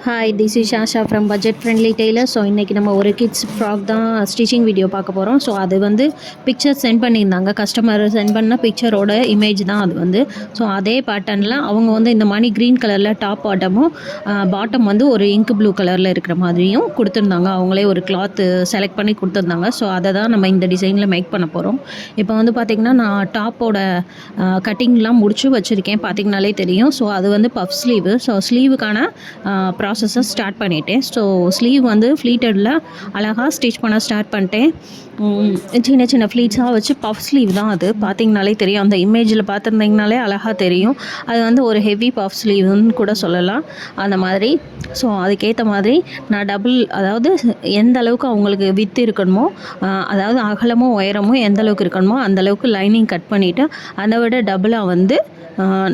Hi, this is Shasha from budget friendly tailor. So இன்றைக்கி நம்ம ஒரு கிட்ஸ் ஃப்ராக் தான் ஸ்டிச்சிங் வீடியோ பார்க்க போகிறோம். ஸோ அது வந்து பிக்சர் சென்ட் பண்ணியிருந்தாங்க. கஸ்டமர் சென்ட் பண்ண பிக்சரோட இமேஜ் தான் அது வந்து. ஸோ அதே பேட்டர்னில் அவங்க வந்து இந்த மாதிரி க்ரீன் கலரில் டாப் பாட்டம் வந்து ஒரு இங்க் ப்ளூ கலரில் இருக்கிற மாதிரியும் கொடுத்துருந்தாங்க. அவங்களே ஒரு கிளாத்து செலக்ட் பண்ணி கொடுத்துருந்தாங்க. ஸோ அதை தான் நம்ம இந்த டிசைனில் மேக் பண்ண போகிறோம். இப்போ வந்து பார்த்திங்கன்னா நான் டாப்போட கட்டிங்லாம் முடிச்சு வச்சுருக்கேன், பார்த்திங்கனாலே தெரியும். ஸோ அது வந்து பஃப் ஸ்லீவு. ஸோ ஸ்லீவுக்கான ப்ராசஸை ஸ்டார்ட் பண்ணிட்டேன். ஸோ ஸ்லீவ் வந்து ஃப்ளீட்டடில் அழகாக ஸ்டிச் பண்ண ஸ்டார்ட் பண்ணிட்டேன். சின்ன சின்ன ஃப்ளீட்ஸாக வச்சு பஃப் ஸ்லீவ் தான் அது, பார்த்திங்கனாலே தெரியும். அந்த இமேஜில் பார்த்துருந்தீங்கனாலே அழகாக தெரியும். அது வந்து ஒரு ஹெவி பஃப் ஸ்லீவ்னு கூட சொல்லலாம் அந்த மாதிரி. ஸோ அதுக்கேற்ற மாதிரி நான் அதாவது எந்த அளவுக்கு அவங்களுக்கு வித்து இருக்கணுமோ, அதாவது அகலமும் உயரமும் எந்த அளவுக்கு இருக்கணுமோ அந்தளவுக்கு லைனிங் கட் பண்ணிவிட்டு அதை விட டபுளாக வந்து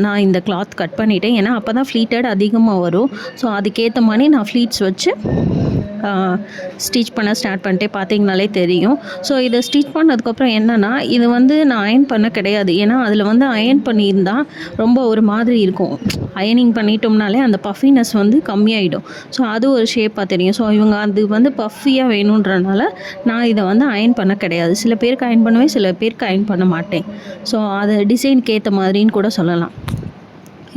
நான் இந்த கிளாத் கட் பண்ணிட்டேன். ஏன்னா அப்போ தான் ஃப்ளீட்டட் அதிகமாக வரும். ஸோ அதுக்கேற்ற மாதிரி நான் ஃப்ளீட்ஸ் வச்சு ஸ்டிச் பண்ண ஸ்டார்ட் பண்ணிட்டேன், பார்த்திங்கனாலே தெரியும். ஸோ இதை ஸ்டிச் பண்ணதுக்கப்புறம் என்னென்னா, இது வந்து நான் அயர்ன் பண்ண கிடையாது. ஏன்னா அதில் வந்து அயர்ன் பண்ணியிருந்தால் ரொம்ப ஒரு மாதிரி இருக்கும். அயர்னிங் பண்ணிட்டோம்னாலே அந்த பஃபினஸ் வந்து கம்மியாயிடும். ஸோ அது ஒரு ஷேப்பாக தெரியும். ஸோ இவங்க அது வந்து பஃபியாக வேணுன்றனால நான் இதை வந்து அயர்ன் பண்ண கிடையாது. சில பேருக்கு அயர்ன் பண்ணுவேன், சில பேருக்கு அயர்ன் பண்ண மாட்டேன். ஸோ அது டிசைனுக்கு ஏற்ற மாதிரின்னு கூட சொல்லலாம்.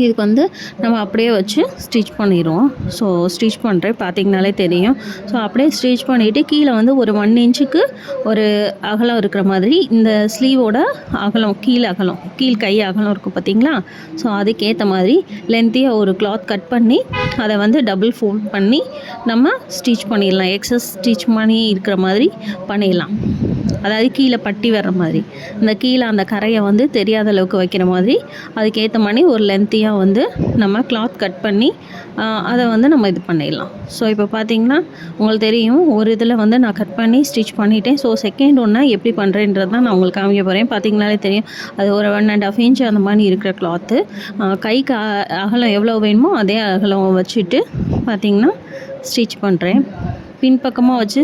இதுக்கு வந்து நம்ம அப்படியே வச்சு ஸ்டிச் பண்ணிடுவோம். ஸோ ஸ்டிச் பண்ணுறேன், பார்த்திங்கனாலே தெரியும். ஸோ அப்படியே ஸ்டிச் பண்ணிவிட்டு கீழே வந்து ஒரு 1 இன்ச்சுக்கு ஒரு அகலம் இருக்கிற மாதிரி இந்த ஸ்லீவோட அகலம், கீழ் கை அகலம் இருக்கும் பார்த்திங்களா. ஸோ அதுக்கேற்ற மாதிரி லென்த்தியாக ஒரு கிளாத் கட் பண்ணி அதை வந்து டபுள் ஃபோல்ட் பண்ணி நம்ம ஸ்டிச் பண்ணிடலாம். எக்ஸஸ் ஸ்டிச் பண்ணி இருக்கிற மாதிரி பண்ணிடலாம். அதாவது கீழே பட்டி வர்ற மாதிரி, இந்த கீழே அந்த கரையை வந்து தெரியாத அளவுக்கு வைக்கிற மாதிரி அதுக்கேற்ற மாதிரி ஒரு லென்த்தியாக வந்து நம்ம கிளாத் கட் பண்ணி அதை வந்து நம்ம இது பண்ணிடலாம். ஸோ இப்போ பார்த்திங்கன்னா உங்களுக்கு தெரியும், ஒரு இதில் வந்து நான் கட் பண்ணி ஸ்டிச் பண்ணிட்டேன். ஸோ செகண்ட் ஒன்று எப்படி பண்ணுறேன்றது தான் நான் உங்களுக்கு காமிக்க போகிறேன். பார்த்திங்கனாலே தெரியும், அது ஒரு 1.5 இன்ச் அந்த மாதிரி இருக்கிற கிளாத்து. கைக்கு அகலம் எவ்வளோ வேணுமோ அதே அகலம் வச்சுட்டு பார்த்திங்கன்னா ஸ்டிச் பண்ணுறேன். பின்பக்கமாக வச்சு,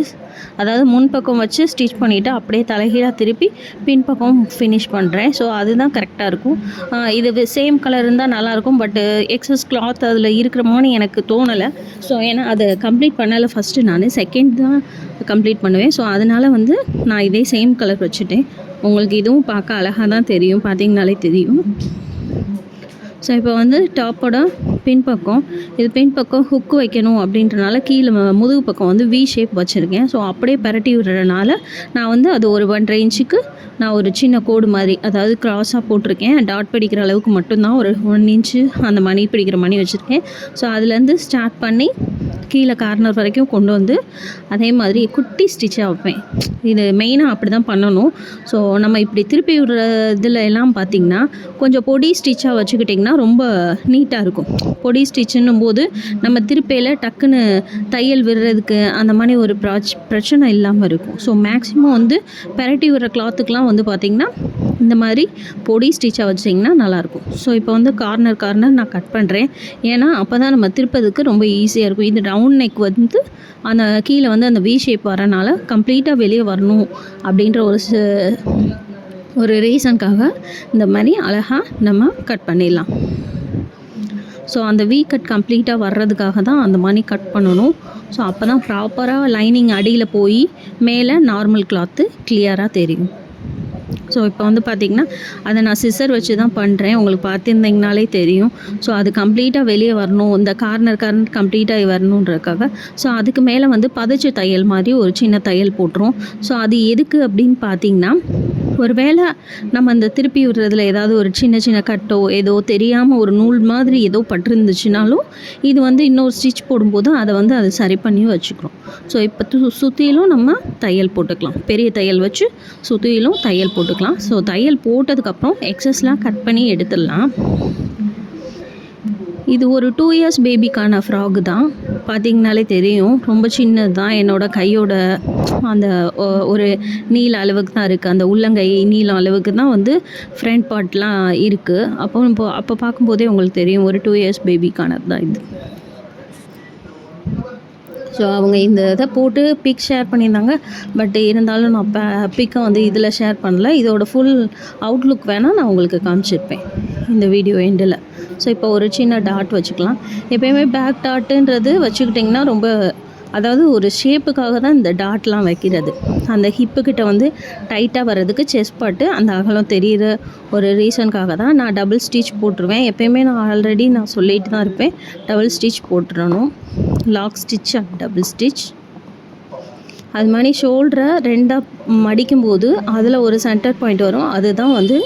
அதாவது முன்பக்கம் வச்சு ஸ்டிச் பண்ணிவிட்டு அப்படியே தலைகீழாக திருப்பி பின்பக்கம் ஃபினிஷ் பண்ணுறேன். ஸோ அதுதான் கரெக்டாக இருக்கும். இது சேம் கலர் இருந்தால் நல்லாயிருக்கும். பட்டு எக்ஸஸ் கிளாத் அதில் இருக்கிற மாதிரி எனக்கு தோணலை. ஸோ ஏன்னா அதை கம்ப்ளீட் பண்ணலை ஃபஸ்ட்டு, நான் செகண்ட் தான் கம்ப்ளீட் பண்ணுவேன். ஸோ அதனால் வந்து நான் இதே சேம் கலர் வச்சுட்டேன். உங்களுக்கு இதுவும் பார்க்க அழகாக தான் தெரியும், பார்த்திங்கனாலே தெரியும். ஸோ இப்போ வந்து டாப்போட பின்பக்கம் ஹுக்கு வைக்கணும் அப்படின்றனால கீழே முதுகு பக்கம் வந்து வி ஷேப் வச்சுருக்கேன். ஸோ அப்படியே பரட்டி விடுறதுனால நான் வந்து அது ஒரு 1.5 இன்ச்சுக்கு நான் ஒரு சின்ன கோடு மாதிரி, அதாவது க்ராஸாக போட்டிருக்கேன். டாட் பிடிக்கிற அளவுக்கு மட்டும்தான் ஒரு 1 இன்ச்சு அந்த மணி பிடிக்கிற மணி வச்சுருக்கேன். ஸோ அதுலேருந்து ஸ்டார்ட் பண்ணி கீழே கார்னர் வரைக்கும் கொண்டு வந்து அதே மாதிரி குட்டி ஸ்டிச்சாக வைப்பேன். இது மெயினாக அப்படி தான் பண்ணணும். ஸோ நம்ம இப்படி திருப்பி விடுற இதில் எல்லாம் பார்த்திங்கன்னா கொஞ்சம் பொடி ஸ்டிச்சாக வச்சுக்கிட்டிங்கன்னா ரொம்ப நீட்டாக இருக்கும். பொடி ஸ்டிச்சுன்னும் போது நம்ம திருப்பையில் டக்குன்னு தையல் விடுறதுக்கு அந்த மாதிரி ஒரு பிரச்சனை இல்லாமல் இருக்கும். ஸோ மேக்ஸிமம் வந்து பெரட்டி விடுற கிளாத்துக்கெலாம் வந்து பார்த்திங்கன்னா இந்த மாதிரி பொடி ஸ்டிச்சாக வச்சிங்கன்னா நல்லாயிருக்கும். ஸோ இப்போ வந்து கார்னர் நான் கட் பண்ணுறேன். ஏன்னா அப்போ தான் நம்ம திருப்பதுக்கு ரொம்ப ஈஸியாக இருக்கும். இது ரவுண்ட் நெக் வந்து அந்த கீழே வந்து அந்த வி ஷேப் வரனால கம்ப்ளீட்டாக வெளியே வரணும் அப்படின்ற ஒரு ரீசனுக்காக இந்த மாதிரி அழகாக நம்ம கட் பண்ணிடலாம். ஸோ அந்த வி கட் கம்ப்ளீட்டாக வர்றதுக்காக தான் அந்த மாதிரி கட் பண்ணணும். ஸோ அப்போ தான் ப்ராப்பராக லைனிங் அடியில் போய் மேலே நார்மல் கிளாத்து கிளியராக தெரியும். ஸோ இப்போ வந்து பார்த்திங்கன்னா அதை நான் சிசர் வச்சு தான் பண்ணுறேன், உங்களுக்கு பார்த்துருந்தீங்கனாலே தெரியும். ஸோ அது கம்ப்ளீட்டாக வெளியே வரணும், இந்த கார்னர் கம்ப்ளீட்டாக வரணுன்றதுக்காக. ஸோ அதுக்கு மேலே வந்து பதிச்சு தையல் மாதிரி ஒரு சின்ன தையல் போட்டுரும். ஸோ அது எதுக்கு அப்படின்னு பார்த்திங்கன்னா, ஒரு வேளை நம்ம அந்த திருப்பி விடுறதுல ஏதாவது ஒரு சின்ன கட்டோ ஏதோ தெரியாமல் ஒரு நூல் மாதிரி ஏதோ பட்டிருந்துச்சுனாலும் இது வந்து இன்னொரு ஸ்டிச் போடும்போது அதை வந்து அதை சரி பண்ணி வச்சுக்கிறோம். ஸோ இப்போ சுற்றிலும் நம்ம தையல் போட்டுக்கலாம், பெரிய தையல் வச்சு சுற்றிலும் தையல் போட்டுக்கலாம். ஸோ தையல் போட்டதுக்கப்புறம் எக்ஸஸ்லாம் கட் பண்ணி எடுத்துடலாம். இது ஒரு 2 இயர்ஸ் பேபிக்கான ஃப்ராக் தான், பார்த்திங்கனாலே தெரியும். ரொம்ப சின்னது தான், என்னோடய கையோட அந்த ஒரு நீள அளவுக்கு தான் இருக்குது. அந்த உள்ளங்கை நீளம் அளவுக்கு தான் வந்து ஃப்ரண்ட் பார்ட்லாம் இருக்குது. அப்போ பார்க்கும்போதே உங்களுக்கு தெரியும், ஒரு 2 இயர்ஸ் பேபிக்கானது தான் இது. ஸோ அவங்க இந்த இதை போட்டு பிக் ஷேர் பண்ணியிருந்தாங்க. பட் இருந்தாலும் நான் பிக்கை வந்து இதில் ஷேர் பண்ணல. இதோட ஃபுல் அவுட்லுக் வேணால் நான் உங்களுக்கு காமிச்சிருப்பேன். இந்த வீடியோ எண்டில். ஸோ இப்போ ஒரு சின்ன டாட் வச்சுக்கலாம். எப்போயுமே பேக் டாட்டுன்றது வச்சுக்கிட்டிங்கன்னா ரொம்ப, அதாவது ஒரு ஷேப்புக்காக தான் இந்த டாட்லாம் வைக்கிறது. அந்த ஹிப்புக்கிட்ட வந்து டைட்டாக வர்றதுக்கு செஸ்ட் பார்ட்டு அந்த அகலம் தெரிகிற ஒரு ரீசனுக்காக தான் நான் டபுள் ஸ்டிச் போட்டுருவேன். எப்போயுமே நான் சொல்லிட்டு தான் இருப்பேன், டபுள் ஸ்டிச் போட்டுறணும். Lock stitch and double stitch. அது மாதிரி ஷோல்டரை ரெண்டாக மடிக்கும்போது அதில் ஒரு சென்டர் பாயிண்ட் வரும். அதுதான் வந்து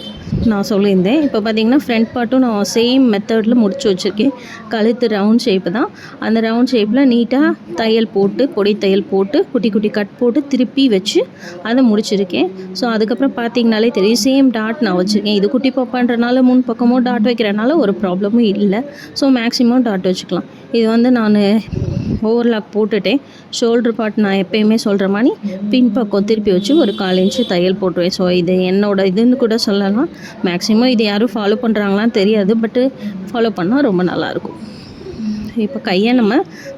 நான் சொல்லியிருந்தேன். இப்போ பார்த்திங்கன்னா ஃப்ரண்ட் பார்ட்டும் நான் சேம் மெத்தடில் முடிச்சு வச்சுருக்கேன். கழுத்து ரவுண்ட் ஷேப்பு தான். அந்த ரவுண்ட் ஷேப்பில் நீட்டாக தையல் போட்டு, பொடி தையல் போட்டு, குட்டி குட்டி கட் போட்டு திருப்பி வச்சு அதை முடிச்சிருக்கேன். ஸோ அதுக்கப்புறம் பார்த்திங்கனாலே தெரியும், சேம் டாட் நான் வச்சுருக்கேன். இது குட்டி பாப்பான்றனால முன் பக்கமும் டாட் வைக்கிறனால ஒரு ப்ராப்ளமும் இல்லை. ஸோ மேக்ஸிமம் டாட் வச்சுக்கலாம். இது வந்து நான் ஓவர்லாக் போட்டுட்டேன். ஷோல்டர் பார்ட் நான் எப்போயுமே சொல்கிற மாதிரி பின்பக்கம் திருப்பி வச்சு ஒரு 1/4 இன்ச்சு தையல் போட்டுருவேன். ஸோ இது என்னோட இதுன்னு கூட சொல்லலாம். மேக்ஸிமம் இது யாரும் ஃபாலோ பண்ணுறாங்களான்னு தெரியாது, பட்டு ஃபாலோ பண்ணால் ரொம்ப நல்லாயிருக்கும். இப்போ கையை நம்ம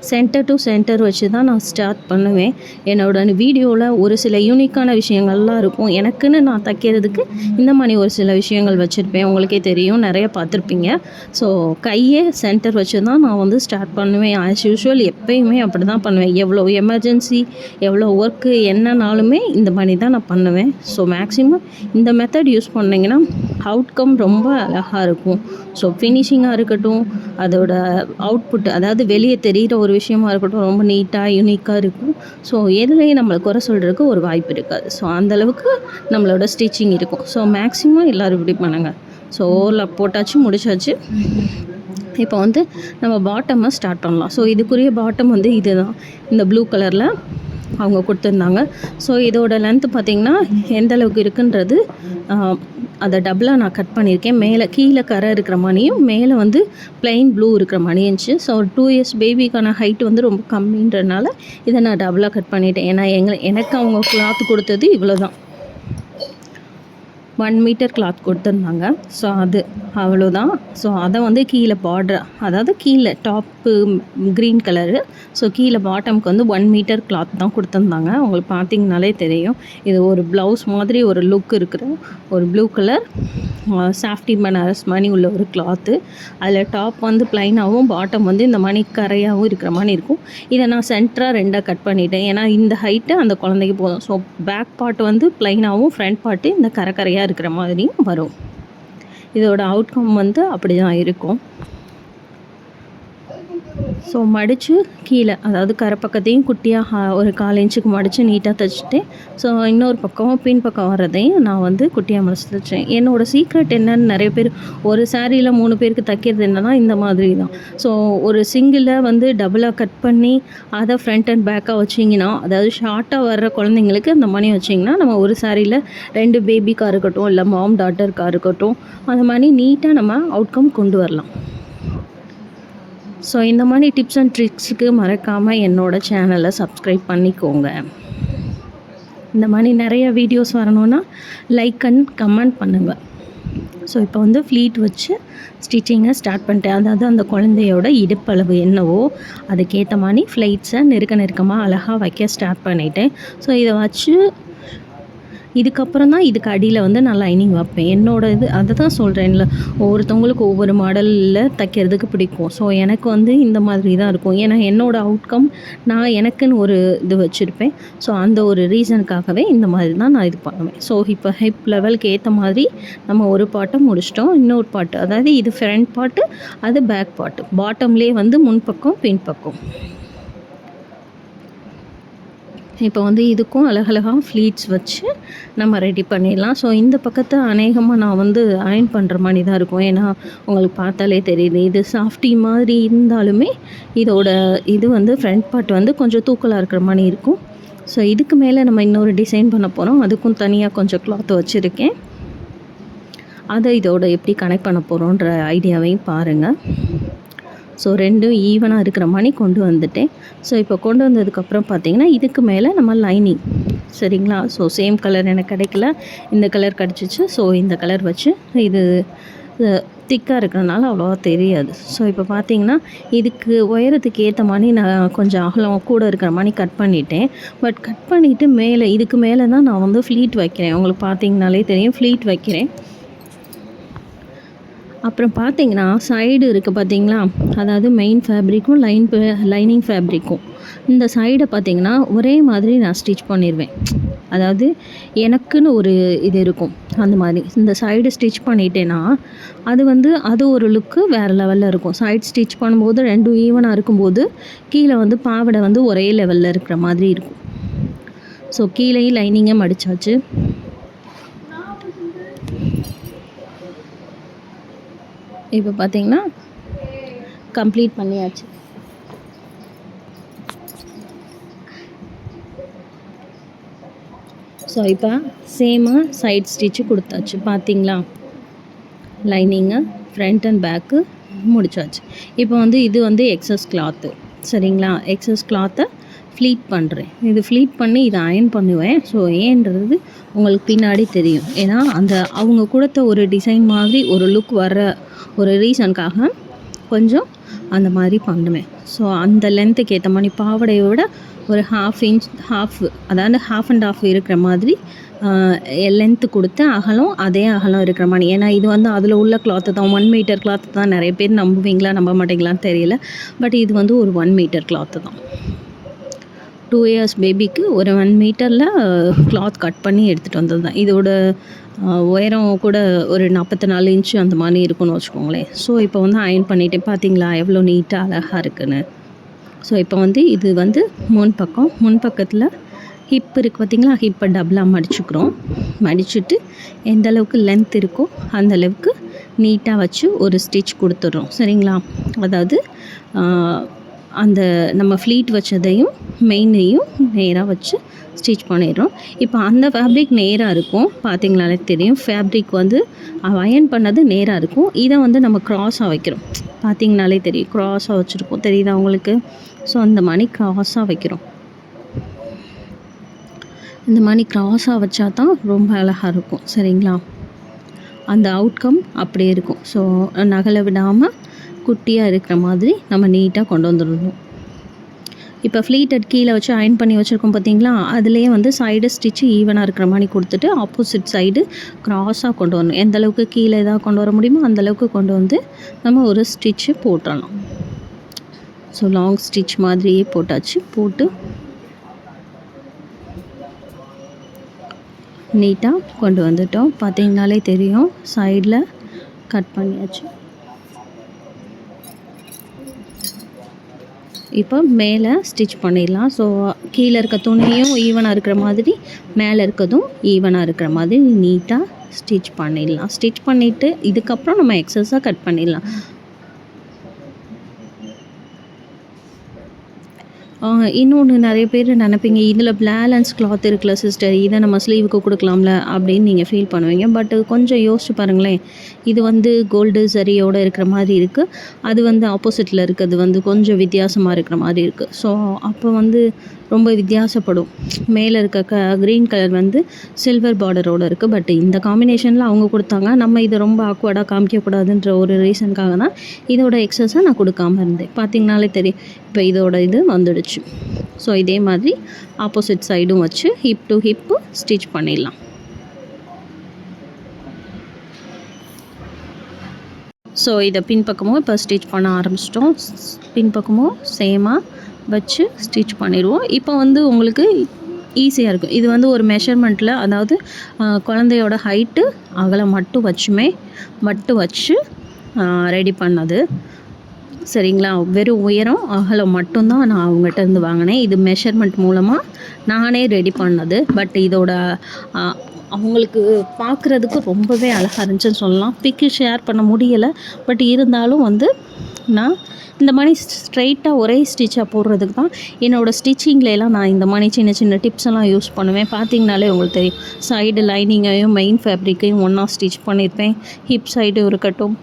சென்டர் டு சென்டர் வச்சு தான் நான் ஸ்டார்ட் பண்ணுவேன். என்னோடய வீடியோவில் ஒரு சில யூனிக்கான விஷயங்கள்லாம் இருக்கும். எனக்குன்னு நான் தைக்கிறதுக்கு இந்த மாதிரி ஒரு சில விஷயங்கள் வச்சுருப்பேன். உங்களுக்கே தெரியும், நிறைய பார்த்துருப்பீங்க. ஸோ கையை சென்டர் வச்சு தான் நான் வந்து ஸ்டார்ட் பண்ணுவேன். ஆஸ் யூஷுவல் எப்போயுமே அப்படி தான் பண்ணுவேன். எவ்வளோ எமர்ஜென்சி, எவ்வளோ ஒர்க்கு என்னன்னாலுமே இந்த மாதிரி தான் நான் பண்ணுவேன். ஸோ மேக்ஸிமம் இந்த மெத்தட் யூஸ் பண்ணிங்கன்னா அவுட்கம் ரொம்ப அழகாக இருக்கும். ஸோ ஃபினிஷிங்காக இருக்கட்டும், அதோட அவுட்புட், அதாவது வெளியே தெரிகிற ஒரு விஷயமா இருக்கட்டும், ரொம்ப நீட்டாக யூனிக்காக இருக்கும். ஸோ எதுலேயும் நம்மளை குறை சொல்கிறதுக்கு ஒரு வாய்ப்பு இருக்காது. ஸோ அந்தளவுக்கு நம்மளோட ஸ்டிச்சிங் இருக்கும். ஸோ மேக்ஸிமம் எல்லோரும் இப்படி பண்ணுங்க. ஸோ ஓவர்லாக் போட்டாச்சு, முடிச்சாச்சு. இப்போ வந்து நம்ம பாட்டமை ஸ்டார்ட் பண்ணலாம். ஸோ இதுக்குரிய பாட்டம் வந்து இது தான், இந்த ப்ளூ கலரில் அவங்க கொடுத்துருந்தாங்க. ஸோ இதோட லென்த்து பார்த்திங்கன்னா எந்த அளவுக்கு இருக்குன்றது அதை டபுளாக நான் கட் பண்ணியிருக்கேன். மேலே கீழே கரை இருக்கிற மாதிரியும் மேலே வந்து ப்ளைன் ப்ளூ இருக்கிற மாதிரி இருந்துச்சு. ஸோ 2 இயர்ஸ் பேபிக்கான ஹைட் வந்து ரொம்ப கம்மின்றதுனால இதை நான் டபுளாக கட் பண்ணிட்டேன். ஏன்னா எனக்கு அவங்க கிளாத் கொடுத்தது இவ்வளோ தான், 1 மீட்டர் கிளாத் கொடுத்துருந்தாங்க. ஸோ அது அவ்வளோதான். ஸோ அதை வந்து கீழே பார்டர், அதாவது கீழே டாப்பு க்ரீன் கலரு, ஸோ கீழே பாட்டமுக்கு வந்து 1 மீட்டர் கிளாத் தான் கொடுத்துருந்தாங்க. உங்களுக்கு பார்த்திங்கனாலே தெரியும், இது ஒரு ப்ளவுஸ் மாதிரி ஒரு லுக் இருக்கிற ஒரு ப்ளூ கலர் சாஃப்டி பனாரஸ் மணி உள்ள ஒரு கிளாத்து. அதில் டாப் வந்து ப்ளைனாகவும் பாட்டம் வந்து இந்த மணி கரையாகவும் இருக்கிற மாதிரி இருக்கும். இதை நான் சென்டராக 2ஆக கட் பண்ணிட்டேன். ஏன்னா இந்த ஹைட்டு அந்த குழந்தைக்கு போதும். ஸோ பேக் பார்ட் வந்து ப்ளைனாகவும், ஃப்ரண்ட் பார்ட்டு இந்த கரையாக இருக்கிற மாதிரியும் வரும். இதோட அவுட்கம் வந்து அப்படி தான் இருக்கும். ஸோ மடித்து கீழே, அதாவது கரை பக்கத்தையும் குட்டியாக ஒரு 1/4 இன்ச்சுக்கு மடித்து நீட்டாக தைச்சிட்டேன். ஸோ இன்னொரு பக்கம் பின் பக்கம் வர்றதையும் நான் வந்து குட்டியாக மடித்து தைச்சேன். என்னோடய சீக்ரெட் என்னன்னு, நிறைய பேர் ஒரு சாரியில் 3 பேருக்கு தைக்கிறது என்னன்னா இந்த மாதிரி தான். ஸோ ஒரு சிங்கிளை வந்து டபுளாக கட் பண்ணி அதை ஃப்ரண்ட் அண்ட் பேக்காக வச்சிங்கன்னா, அதாவது ஷார்ட்டாக வர்ற குழந்தைங்களுக்கு அந்த மாதிரி வச்சிங்கன்னா நம்ம ஒரு சாரியில் 2 பேபிக்காக இருக்கட்டும், இல்லை மாம் டாட்டருக்காக இருக்கட்டும், அந்த மாதிரி நீட்டாக நம்ம அவுட்கம் கொண்டு வரலாம். ஸோ இந்த மாதிரி டிப்ஸ் அண்ட் ட்ரிக்ஸுக்கு மறக்காமல் என்னோடய சேனலை சப்ஸ்கிரைப் பண்ணிக்கோங்க. இந்த மாதிரி நிறைய வீடியோஸ் வரணுன்னா லைக் அண்ட் கமெண்ட் பண்ணுங்கள். ஸோ இப்போ வந்து ஃப்ளீட் வச்சு ஸ்டிச்சிங்கை ஸ்டார்ட் பண்ணிட்டேன். அதாவது அந்த குழந்தையோட இடுப்பளவு என்னவோ அதுக்கேற்ற மாதிரி ஃப்ளைட்ஸை நெருக்கமாக அழகாக வைக்க ஸ்டார்ட் பண்ணிட்டேன். ஸோ இதை வச்சு இதுக்கப்புறம் தான் இதுக்கு அடியில் வந்து நான் லைனிங் வைப்பேன். என்னோட இது அதை தான் சொல்கிறேன்ல, ஒவ்வொருத்தவங்களுக்கு ஒவ்வொரு மாடலில் தைக்கிறதுக்கு பிடிக்கும். ஸோ எனக்கு வந்து இந்த மாதிரி தான் இருக்கும். ஏன்னா என்னோடய அவுட்கம் நான் எனக்குன்னு ஒரு இது வச்சுருப்பேன். ஸோ அந்த ஒரு ரீசனுக்காகவே இந்த மாதிரி தான் நான் இது பண்ணுவேன். ஸோ இப்போ ஹிப் லெவலுக்கு ஏற்ற மாதிரி நம்ம ஒரு பார்ட்டை முடிச்சிட்டோம். இன்னொரு பார்ட்டு, அதாவது இது ஃப்ரண்ட் பார்ட்டு, அது பேக் பார்ட்டு. பாட்டம்லேயே வந்து முன்பக்கம் பின்பக்கம். இப்போ வந்து இதுக்கும் அழகழகாக ஃப்ளீட்ஸ் வச்சு நம்ம ரெடி பண்ணிடலாம். ஸோ இந்த பக்கத்தை அநேகமாக நான் வந்து அயர்ன் பண்ணுற மாதிரி தான் இருக்கும். ஏன்னா உங்களுக்கு பார்த்தாலே தெரியுது, இது சாஃப்டி மாதிரி இருந்தாலுமே இதோட இது வந்து ஃப்ரண்ட் பார்ட் வந்து கொஞ்சம் தூக்கலாக இருக்கிற மாதிரி இருக்கும். ஸோ இதுக்கு மேலே நம்ம இன்னொரு டிசைன் பண்ண போகிறோம். அதுக்கும் தனியாக கொஞ்சம் கிளாத் வச்சுருக்கேன். அதை இதோட எப்படி கனெக்ட் பண்ண போகிறோன்ற ஐடியாவையும் பாருங்கள். ஸோ ரெண்டும் ஈவனாக இருக்கிற மாதிரி கொண்டு வந்துட்டேன். ஸோ இப்போ கொண்டு வந்ததுக்கப்புறம் பார்த்திங்கன்னா இதுக்கு மேலே நம்ம லைனிங், சரிங்களா? ஸோ சேம் கலர் எனக்கு கிடைக்கல, இந்த கலர் கிடச்சிச்சு. ஸோ இந்த கலர் வச்சு இது திக்காக இருக்கிறனால அவ்வளோவா தெரியாது. ஸோ இப்போ பார்த்திங்கன்னா இதுக்கு உயரத்துக்கு ஏற்ற மாதிரி நான் கொஞ்சம் அகலம் கூட இருக்கிற மாதிரி கட் பண்ணிட்டேன். பட் கட் பண்ணிவிட்டு மேலே இதுக்கு மேலே தான் நான் வந்து ஃப்ளீட் வைக்கிறேன். உங்களுக்கு பார்த்திங்கனாலே தெரியும், ஃப்ளீட் வைக்கிறேன். அப்புறம் பார்த்தீங்கன்னா சைடு இருக்குது பார்த்தீங்களா, அதாவது மெயின் ஃபேப்ரிக்கும் லைனிங் ஃபேப்ரிக்கும் இந்த சைடை பார்த்தீங்கன்னா ஒரே மாதிரி நான் ஸ்டிச் பண்ணிடுவேன். அதாவது எனக்குன்னு ஒரு இது இருக்கும். அந்த மாதிரி இந்த சைடு ஸ்டிச் பண்ணிட்டேன்னா அது ஒரு லுக்கு வேறு லெவலில் இருக்கும். சைடு ஸ்டிச் பண்ணும்போது 2ம் ஈவனாக இருக்கும்போது கீழே பாவாடை ஒரே லெவலில் இருக்கிற மாதிரி இருக்கும். ஸோ கீழேயும் லைனிங்கை மடித்தாச்சு. இப்போ பார்த்தீங்கன்னா கம்ப்ளீட் பண்ணியாச்சு. ஸோ இப்போ சேமாக சைட் ஸ்டிச்சு கொடுத்தாச்சு பார்த்தீங்களா. லைனிங்கு ஃப்ரண்ட் அண்ட் பேக்கு முடிச்சாச்சு. இப்போ இது எக்ஸஸ் கிளாத்து, சரிங்களா. எக்ஸஸ் கிளாத்தை ஃப்ளீட் பண்ணுறேன். இது ஃப்ளீட் பண்ணி இதை அயர்ன் பண்ணுவேன். ஸோ ஏன்றது உங்களுக்கு பின்னாடி தெரியும். ஏன்னா அவங்க கொடுத்த ஒரு டிசைன் மாதிரி ஒரு லுக் வர்ற ஒரு ரீசனுக்காக கொஞ்சம் அந்த மாதிரி பண்ணுவேன். ஸோ அந்த லென்த்துக்கு ஏற்ற மாதிரி பாவாடையை விட ஒரு அதாவது 1/2 இருக்கிற மாதிரி லென்த்து கொடுத்து அதே அகலம் இருக்கிற மாதிரி. ஏன்னா இது அதில் உள்ள கிளாத்து தான் 1 மீட்டர் கிளாத்து தான். நிறைய பேர் நம்புவீங்களா நம்ப மாட்டீங்களான்னு தெரியல. பட் இது ஒரு 1 மீட்டர் கிளாத்து தான். 2 இயர்ஸ் பேபிக்கு ஒரு 1 மீட்டரில் கிளாத் கட் பண்ணி எடுத்துகிட்டு வந்தது தான். இதோட உயரம் கூட ஒரு 44 இன்ச்சு அந்த மாதிரி இருக்குன்னு வச்சுக்கோங்களேன். ஸோ இப்போ அயர்ன் பண்ணிவிட்டேன். பார்த்தீங்களா எவ்வளோ நீட்டாக அழகாக இருக்குன்னு. ஸோ இப்போ இது முன்பக்கத்தில் ஹிப் இருக்குது பார்த்தீங்களா. ஹிப்பை டபுளாக மடிச்சுட்டு எந்த அளவுக்கு லென்த் இருக்கோ அந்த அளவுக்கு நீட்டாக வச்சு ஒரு ஸ்டிச் கொடுத்துட்றோம், சரிங்களா. அதாவது அந்த நம்ம ஃப்ளீட் வச்சதையும் மெயினையும் நேராக வச்சு ஸ்டிச் பண்ணிடுறோம். இப்போ அந்த ஃபேப்ரிக் நேராக இருக்கும், பார்த்தீங்களாலே தெரியும். ஃபேப்ரிக் அயர்ன் பண்ணது நேராக இருக்கும். இதை நம்ம க்ராஸாக வைக்கிறோம், பார்த்தீங்கனாலே தெரியும். க்ராஸாக வச்சுருக்கோம், தெரியுதா உங்களுக்கு. ஸோ அந்த மாதிரி க்ராஸாக வைக்கிறோம். இந்த மாதிரி க்ராஸாக வச்சா தான் ரொம்ப அழகாக இருக்கும், சரிங்களா. அந்த அவுட்கம் அப்படியே இருக்கும். ஸோ நகலை விடாமல் குட்டியாக இருக்கிற மாதிரி நம்ம நீட்டாக கொண்டு வந்துடணும். இப்போ ஃப்ளீட்டட் கீழே வச்சு அயர்ன் பண்ணி வச்சுருக்கோம் பார்த்தீங்களா. அதுலேயே சைடு ஸ்டிச்சு ஈவனாக இருக்கிற மாதிரி கொடுத்துட்டு ஆப்போசிட் சைடு க்ராஸாக கொண்டு வரணும். எந்த அளவுக்கு கீழே எதாவது கொண்டு வர முடியுமோ அந்தளவுக்கு கொண்டு நம்ம ஒரு ஸ்டிச்சு போட்டுடலாம். ஸோ லாங் ஸ்டிச் மாதிரியே போட்டு நீட்டாக கொண்டு வந்துட்டோம். பார்த்தீங்கனாலே தெரியும். சைடில் கட் பண்ணியாச்சு. இப்போ மேலே ஸ்டிச் பண்ணிடலாம். ஸோ கீழே இருக்க துணியும் ஈவனாக இருக்கிற மாதிரி மேலே இருக்கிறதும் ஈவனாக இருக்கிற மாதிரி நீட்டாக ஸ்டிச் பண்ணிடலாம். ஸ்டிச் பண்ணிவிட்டு இதுக்கப்புறம் நம்ம எக்ஸஸாக கட் பண்ணிடலாம். இன்னொன்று நிறைய பேர் நினைப்பீங்க, இதில் பேலன்ஸ் கிளாத் இருக்குல்ல சிஸ்டர், இதை நம்ம ஸ்லீவுக்கு கொடுக்கலாம்ல அப்படின்னு நீங்கள் ஃபீல் பண்ணுவீங்க. பட் கொஞ்சம் யோசிச்சு பாருங்களேன். இது கோல்டு சரியோடு இருக்கிற மாதிரி இருக்குது. அது ஆப்போசிட்டில் இருக்கிறது கொஞ்சம் வித்தியாசமாக இருக்கிற மாதிரி இருக்குது. ஸோ அப்போ ரொம்ப வித்தியாசப்படும். மேலே இருக்க க்ரீன் கலர் சில்வர் பார்டரோடு இருக்குது. பட் இந்த காம்பினேஷனில் அவங்க கொடுத்தாங்க. நம்ம இதை ரொம்ப ஆக்வர்டாக காமிக்கக்கூடாதுன்ற ஒரு ரீசனுக்காக தான் இதோட எக்ஸஸாக நான் கொடுக்காம இருந்தேன். பார்த்தீங்கனாலே தெரியும். இப்போ இதோட இது வந்துடுச்சு. ஸோ இதே மாதிரி ஆப்போசிட் சைடும் வச்சு ஹிப் டு ஹிப்பு ஸ்டிச் பண்ணிடலாம். ஸோ இதை பின்பக்கமும் இப்போ ஸ்டிச் பண்ண ஆரம்பிச்சிட்டோம். பின்பக்கமும் சேமாக வச்சு ஸ்டிச் பண்ணிடுவோம். இப்போ உங்களுக்கு ஈஸியாக இருக்கும். இது ஒரு மெஷர்மெண்ட்டில், அதாவது குழந்தையோட ஹைட்டு அகலம் மட்டும் வச்சு ரெடி பண்ணது, சரிங்களா. வெறும் உயரம் அகலம் மட்டும்தான் நான் அவங்ககிட்ட வாங்கினேன். இது மெஷர்மெண்ட் மூலமாக நானே ரெடி பண்ணது. பட் இதோட அவங்களுக்கு பார்க்குறதுக்கு ரொம்பவே அழகாக இருந்துச்சுன்னு சொல்லலாம். பிக்கு ஷேர் பண்ண முடியலை. பட் இருந்தாலும் நான் இந்த மாதிரி ஸ்ட்ரைட்டாக ஒரே ஸ்டிச்சாக போடுறதுக்கு தான் என்னோடய ஸ்டிச்சிங்லாம் நான் இந்த மாதிரி சின்ன சின்ன டிப்ஸ் எல்லாம் யூஸ் பண்ணுவேன். பார்த்திங்கனாலே உங்களுக்கு தெரியும். சைடு லைனிங்கையும் மெயின் ஃபேப்ரிக்கையும் ஒன்றா ஸ்டிச் பண்ணியிருப்பேன். ஹிப் சைடும் இருக்கட்டும்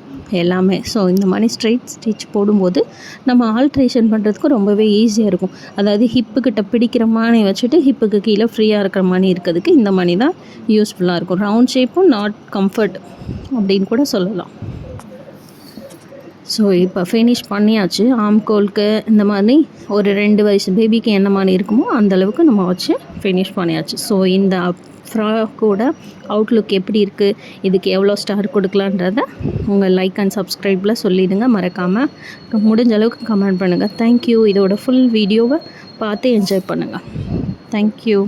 எல்லாமே. ஸோ இந்த மாதிரி ஸ்ட்ரைட் ஸ்டிச் போடும்போது நம்ம ஆல்ட்ரேஷன் பண்ணுறதுக்கு ரொம்பவே ஈஸியாக இருக்கும். அதாவது ஹிப்புக்கிட்ட பிடிக்கிற மாதிரி வச்சுட்டு ஹிப்புக்கு கீழே ஃப்ரீயாக இருக்கிற மாதிரி இருக்கிறதுக்கு இந்த மாதிரி தான் யூஸ்ஃபுல்லாக இருக்கும். ரவுண்ட் ஷேப்பும் நாட் கம்ஃபர்ட் அப்படின்னு கூட சொல்லலாம். ஸோ இப்போ ஃபினிஷ் பண்ணியாச்சு. ஆம்கோலுக்கு இந்த மாதிரி ஒரு 2 வயசு பேபிக்கு என்ன மாதிரி இருக்குமோ அந்தளவுக்கு நம்ம வச்சு ஃபினிஷ் பண்ணியாச்சு. ஸோ இந்த ஃப்ராக்கோட அவுட்லுக் எப்படி இருக்குது, இதுக்கு எவ்வளோ ஸ்டார் கொடுக்கலான்றத உங்கள் லைக் அண்ட் சப்ஸ்கிரைபில் சொல்லிவிடுங்க. மறக்காமல் முடிஞ்ச அளவுக்கு கமெண்ட் பண்ணுங்கள். தேங்க்யூ. இதோட ஃபுல் வீடியோவை பார்த்து என்ஜாய் பண்ணுங்கள். தேங்க்யூ.